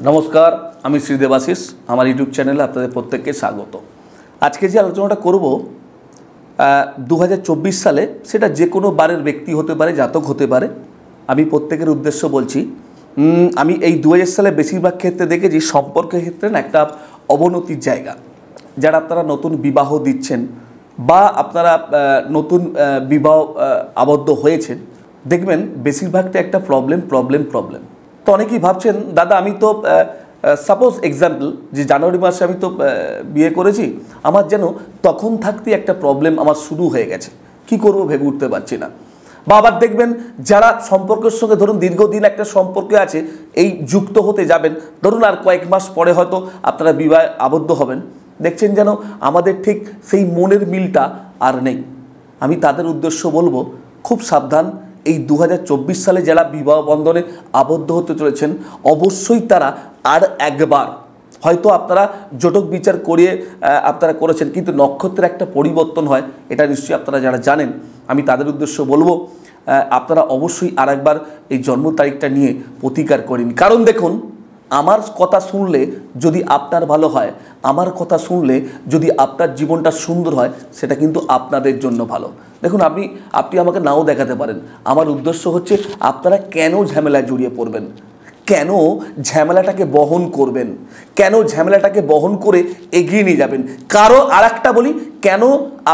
নমস্কার, আমি শ্রী দেবাশিস। আমার ইউটিউব চ্যানেলে আপনাদের প্রত্যেককে স্বাগত। আজকে যে আলোচনাটা করব 2024 সালে, সেটা যে কোনো বারের ব্যক্তি হতে পারে, জাতক হতে পারে। আমি প্রত্যেকের উদ্দেশ্য বলছি। আমি এই 2000 সালে বেশিরভাগ ক্ষেত্রে দেখেছি সম্পর্কের ক্ষেত্রে না একটা অবনতির জায়গা। যারা আপনারা নতুন বিবাহ দিচ্ছেন বা আপনারা নতুন বিবাহ আবদ্ধ হয়েছেন, দেখবেন বেশিরভাগটা একটা প্রবলেম। তো অনেকেই ভাবছেন, দাদা আমি তো সাপোজ এক্সাম্পল যে জানুয়ারি মাসে আমি তো বিয়ে করেছি, আমার যেন তখন থাকতেই একটা প্রবলেম আমার শুরু হয়ে গেছে, কি করব ভেবে উঠতে পারছি না। বা আবার দেখবেন যারা সম্পর্কের সঙ্গে ধরুন দীর্ঘদিন একটা সম্পর্কে আছে, এই যুক্ত হতে যাবেন, ধরুন আর কয়েক মাস পরে হয়তো আপনারা বিবাহে আবদ্ধ হবেন, দেখছেন যেন আমাদের ঠিক সেই মনের মিলটা আর নেই। আমি তাদের উদ্দেশ্য বলবো, খুব সাবধান। এই 2024 সালে যারা বিবাহ বন্ধনে আবদ্ধ হতে চলেছেন, অবশ্যই তারা আর একবার, হয়তো আপনারা জটক বিচার করিয়ে আপনারা করেছেন, কিন্তু নক্ষত্রের একটা পরিবর্তন হয়, এটা নিশ্চয়ই আপনারা যারা জানেন। আমি তাদের উদ্দেশ্য বলবো, আপনারা অবশ্যই আর একবার এই জন্ম তারিখটা নিয়ে প্রতিকার করেন। কারণ দেখুন, আমার কথা শুনলে যদি আপনার ভালো হয়, আমার কথা শুনলে যদি আপনার জীবনটা সুন্দর হয়, সেটা কিন্তু আপনাদের জন্য ভালো। দেখুন, আপনি আমাকে নাও দেখাতে পারেন, আমার উদ্দেশ্য হচ্ছে আপনারা কেন ঝামেলায় জড়িয়ে পড়বেন, কেন ঝামেলাটাকে বহন করবেন, কেন ঝামেলাটাকে বহন করে এগিয়ে নিয়ে যাবেন। কারো আর একটা বলি, কেন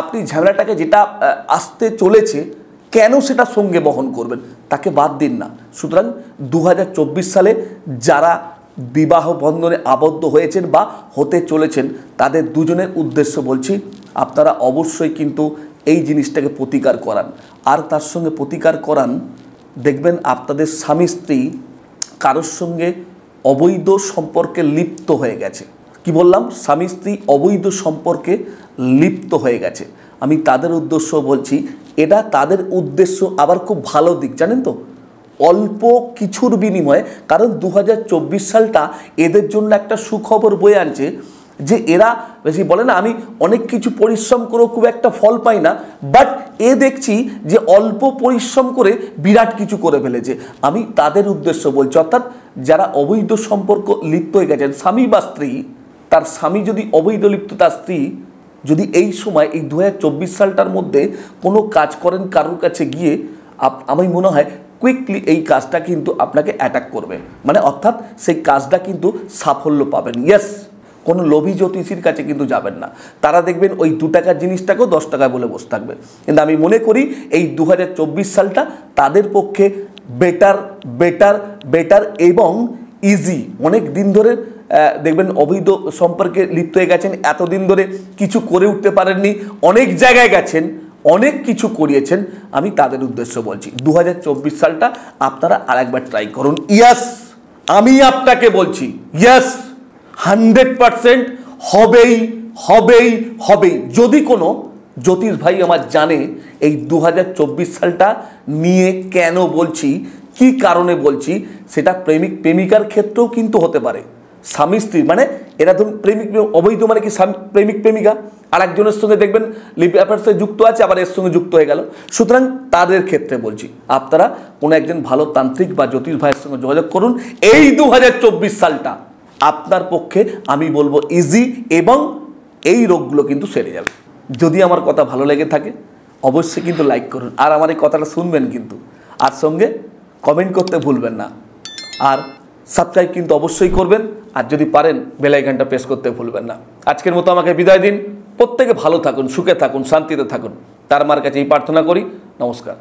আপনি ঝামেলাটাকে যেটা আসতে চলেছে, কেন সেটা সঙ্গে বহন করবেন, তাকে বাদ দিন না। সুতরাং 2024 সালে যারা বিবাহ বন্ধনে আবদ্ধ হয়েছেন বা হতে চলেছেন, তাদের দুজনের উদ্দেশ্য বলছি, আপনারা অবশ্যই কিন্তু এই জিনিসটাকে প্রতিকার করান। আর তার সঙ্গে প্রতিকার করান, দেখবেন আপনাদের স্বামী স্ত্রী কারোর সঙ্গে অবৈধ সম্পর্কে লিপ্ত হয়ে গেছে। কি বললাম? স্বামী স্ত্রী অবৈধ সম্পর্কে লিপ্ত হয়ে গেছে। আমি তাদের উদ্দেশ্য বলছি, এটা তাদের উদ্দেশ্য আবার খুব ভালো দিক, জানেন তো, অল্প কিছুর বিনিময়ে। কারণ 2024 সালটা এদের জন্য একটা সুখবর বয়ে আনছে, যে এরা বেশি বলে না, আমি অনেক কিছু পরিশ্রম করেও খুব একটা ফল পাই না, বাট দেখছি যে অল্প পরিশ্রম করে বিরাট কিছু করে ফেলেছে। আমি তাদের উদ্দেশ্য বলছি, অর্থাৎ যারা অবৈধ সম্পর্ক লিপ্ত হয়ে গেছেন, স্বামী বা স্ত্রী, তার স্বামী যদি অবৈধ লিপ্ত, তার স্ত্রী যদি এই সময় এই 2024 সালটার মধ্যে কোনো কাজ করেন কারোর কাছে গিয়ে, আমি মনে হয় কুইকলি এই কাজটা কিন্তু আপনাকে অ্যাটাক করবে, মানে অর্থাৎ সেই কাজটা কিন্তু সাফল্য পাবেন। ইয়েস, কোনো লোভী জ্যোতিষীর কাছে কিন্তু যাবেন না। তারা দেখবেন ওই 2 টাকার জিনিসটাকেও 10 টাকায় বলে বসে থাকবে। কিন্তু আমি মনে করি এই 2024 সালটা তাদের পক্ষে বেটার এবং ইজি। অনেক দিন ধরে দেখবেন অবৈধ সম্পর্কে লিপ্ত হয়ে গেছেন, এতদিন ধরে কিছু করে উঠতে পারেননি, অনেক জায়গায় গেছেন, অনেক কিছু করিয়েছেন। আমি তাদের উদ্দেশ্য বলছি, 2024 সালটা আপনারা আরেকবার ট্রাই করুন। ইয়াস, আমি আপনাকে বলছি, ইয়াস 100% হবেই। যদি কোনো জ্যোতিষ ভাই আমার জানে এই 2024 সালটা নিয়ে কেন বলছি, কি কারণে বলছি, সেটা প্রেমিক প্রেমিকার ক্ষেত্রেও কিন্তু হতে পারে। স্বামী স্ত্রী, মানে এরা ধরুন প্রেমিক অবৈধ, মানে কি প্রেমিক প্রেমিকা আর একজনের সঙ্গে দেখবেন লিভ অ্যাফেয়ার্সে যুক্ত আছে, আবার এর সঙ্গে যুক্ত হয়ে গেল। সুতরাং তাদের ক্ষেত্রে বলছি, আপনারা কোনো একজন ভালো তান্ত্রিক বা জ্যোতিষ ভাইয়ের সঙ্গে যোগাযোগ করুন। এই 2024 সালটা আপনার পক্ষে আমি বলবো ইজি, এবং এই রোগগুলো কিন্তু সেরে যাবে। যদি আমার কথা ভালো লেগে থাকে অবশ্যই কিন্তু লাইক করুন, আর আমার এই কথাটা শুনবেন কিন্তু, আর সঙ্গে কমেন্ট করতে ভুলবেন না, আর সাবস্ক্রাইব কিন্তু অবশ্যই করবেন, আর যদি পারেন বেল আইকনটা প্রেস করতে ভুলবেন না। আজকের মতো আমাকে বিদায় দিন। প্রত্যেকে ভালো থাকুন, সুখে থাকুন, শান্তিতে থাকুন, তার মার কাছে এই প্রার্থনা করি। নমস্কার।